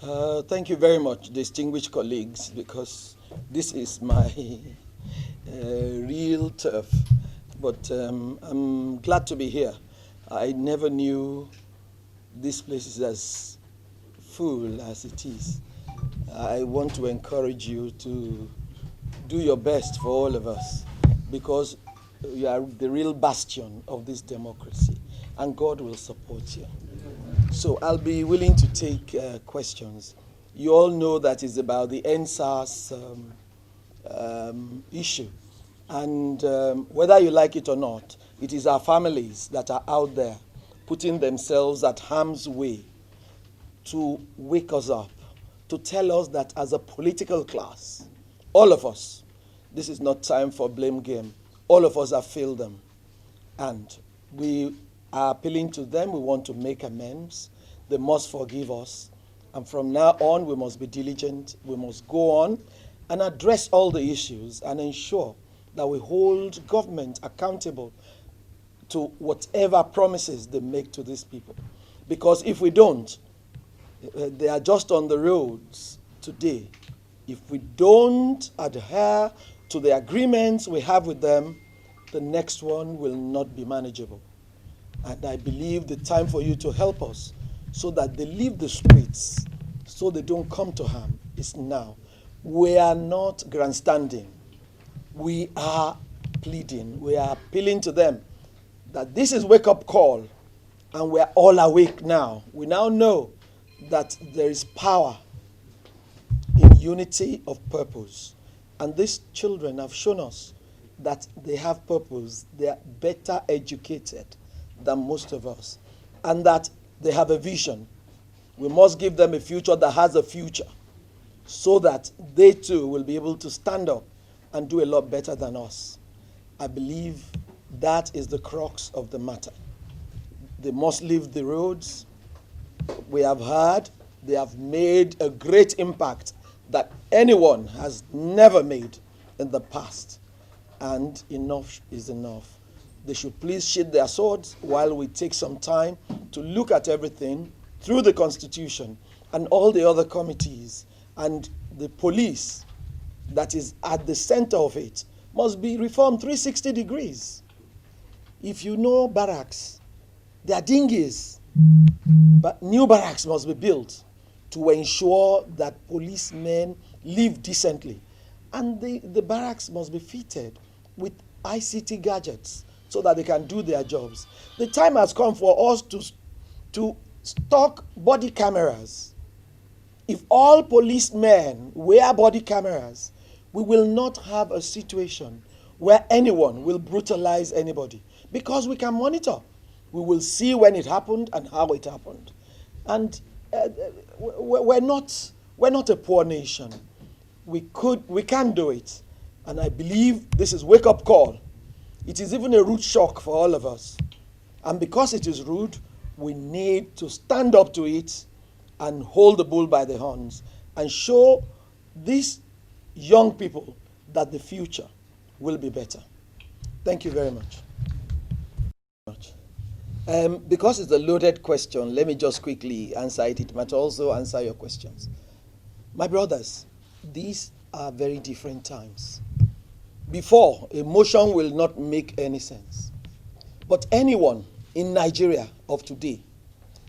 Thank you very much, distinguished colleagues, because this is my real turf. But I'm glad to be here. I never knew this place is as full as it is. I want to encourage you to do your best for all of us, because you are the real bastion of this democracy, and God will support you. So I'll be willing to take questions. You all know that it's about the EndSARS issue. And whether you like it or not, it is our families that are out there putting themselves at harm's way to wake us up, to tell us that as a political class, all of us, this is not time for blame game, all of us have failed them. And we are appealing to them. We want to make amends. They must forgive us. And from now on, we must be diligent. We must go on and address all the issues and ensure that we hold government accountable to whatever promises they make to these people. Because if we don't, they are just on the roads today. If we don't adhere to the agreements we have with them, the next one will not be manageable. And I believe the time for you to help us so that they leave the streets, so they don't come to harm, is now. We are not grandstanding. We are pleading. We are appealing to them that this is wake-up call, and we are all awake now. We now know that there is power in unity of purpose. And these children have shown us that they have purpose. They are better educated than most of us, and that they have a vision. We must give them a future that has a future, so that they too will be able to stand up and do a lot better than us. I believe that is the crux of the matter. They must leave the roads. We have heard they have made a great impact that anyone has never made in the past, and enough is enough. They should please sheath their swords while we take some time to look at everything through the Constitution and all the other committees. And the police that is at the center of it must be reformed 360 degrees. If you know barracks, they are dinghies, but new barracks must be built to ensure that policemen live decently. And the barracks must be fitted with ICT gadgets so that they can do their jobs. The time has come for us to stock body cameras. If all policemen wear body cameras, we will not have a situation where anyone will brutalize anybody, because we can monitor. We will see when it happened and how it happened. And we're not a poor nation. We can do it. And I believe this is wake-up call. It is even a rude shock for all of us. And because it is rude, we need to stand up to it and hold the bull by the horns and show these young people that the future will be better. Thank you very much. Because it's a loaded question, let me just quickly answer it. It might also answer your questions. My brothers, these are very different times. Before, emotion will not make any sense. But anyone in Nigeria of today,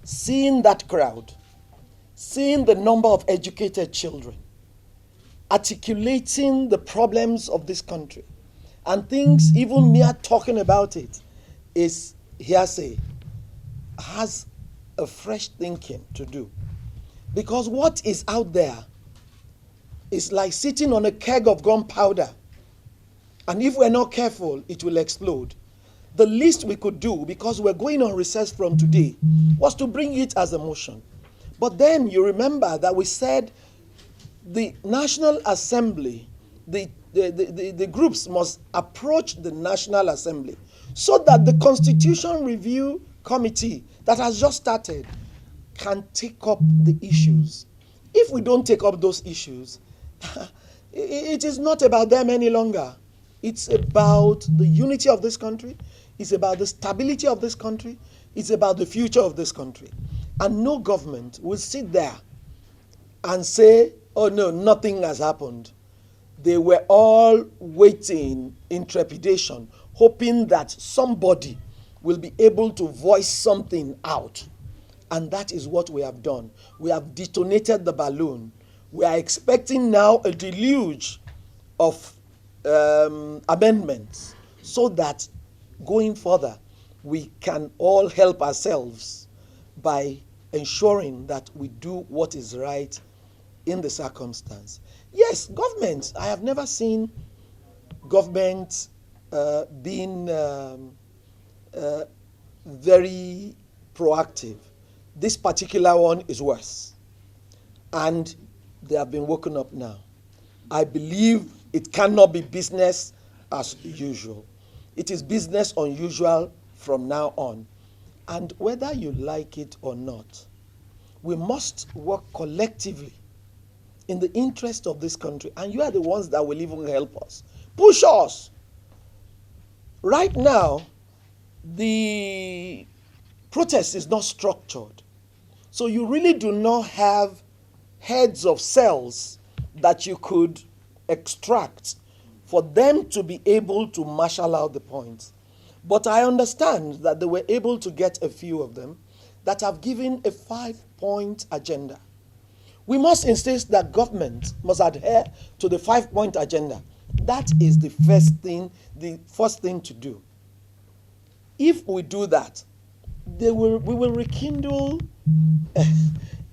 seeing that crowd, seeing the number of educated children, articulating the problems of this country, and things, even mere talking about it, is hearsay, has a fresh thinking to do. Because what is out there is like sitting on a keg of gunpowder. And if we're not careful, it will explode. The least we could do, because we're going on recess from today, was to bring it as a motion. But then you remember that we said the National Assembly, the groups must approach the National Assembly so that the Constitution Review Committee that has just started can take up the issues. If we don't take up those issues, it is not about them any longer. It's about the unity of this country. It's about the stability of this country. It's about the future of this country. And no government will sit there and say, oh no, nothing has happened. They were all waiting in trepidation, hoping that somebody will be able to voice something out. And that is what we have done. We have detonated the balloon. We are expecting now a deluge of amendments so that going further, we can all help ourselves by ensuring that we do what is right in the circumstance. Yes, government. I have never seen government being very proactive. This particular one is worse. And they have been woken up now. I believe it cannot be business as usual. It is business unusual from now on. And whether you like it or not, we must work collectively in the interest of this country. And you are the ones that will even help us. Push us. Right now, the protest is not structured. So you really do not have heads of cells that you could extract for them to be able to marshal out the points. But I understand that they were able to get a few of them that have given a 5-point agenda. We must insist that government must adhere to the 5-point agenda. That is the first thing to do. If we do that, we will rekindle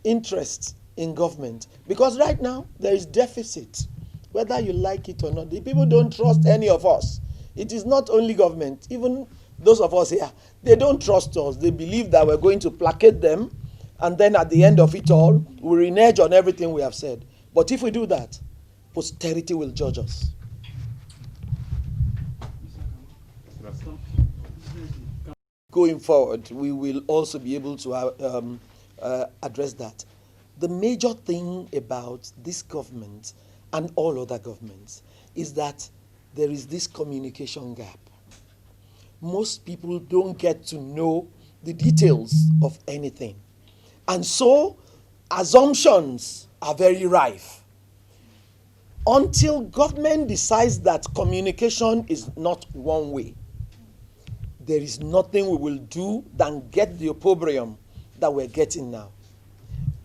interest in government. Because right now, there is deficit, whether you like it or not. The people don't trust any of us. It is not only government, even those of us here, they don't trust us. They believe that we're going to placate them, and then at the end of it all, we renege on everything we have said. But if we do that, posterity will judge us. Going forward, we will also be able to address that. The major thing about this government and all other governments is that there is this communication gap. Most people don't get to know the details of anything. And so, assumptions are very rife. Until government decides that communication is not one way, there is nothing we will do than get the opprobrium that we're getting now.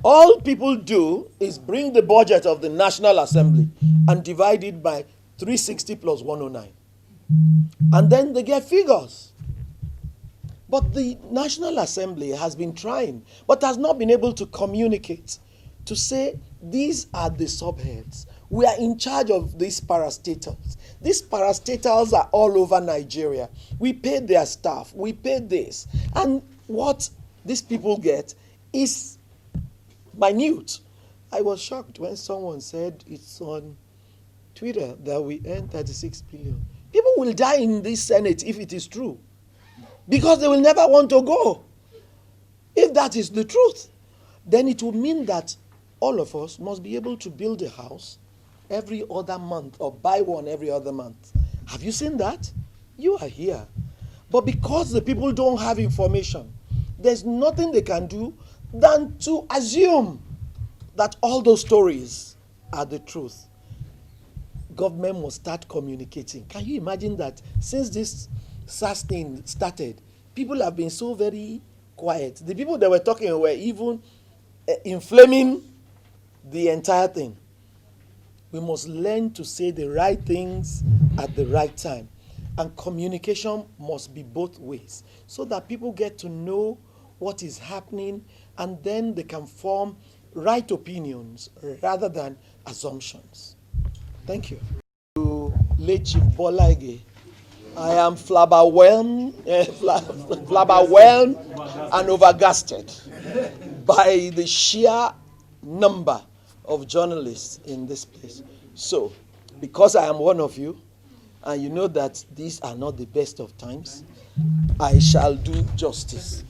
All people do is bring the budget of the National Assembly and divide it by 360 plus 109. And then they get figures. But the National Assembly has been trying, but has not been able to communicate, to say, these are the subheads. We are in charge of these parastatals. These parastatals are all over Nigeria. We pay their staff. We pay this. And what these people get is minute. I was shocked when someone said it's on Twitter that we earn 36 billion. People will die in this Senate if it is true, because they will never want to go. If that is the truth, then it will mean that all of us must be able to build a house every other month or buy one every other month. Have you seen that? You are here. But because the people don't have information, there's nothing they can do than to assume that all those stories are the truth. Government must start communicating. Can you imagine that since this SARS thing started, people have been so very quiet? The people that were talking were even inflaming the entire thing. We must learn to say the right things at the right time. And communication must be both ways, so that people get to know what is happening, and then they can form right opinions rather than assumptions. Thank you. To late Chief Bolage, I am flabberwhelmed and overgasted by the sheer number of journalists in this place. So, because I am one of you, and you know that these are not the best of times, I shall do justice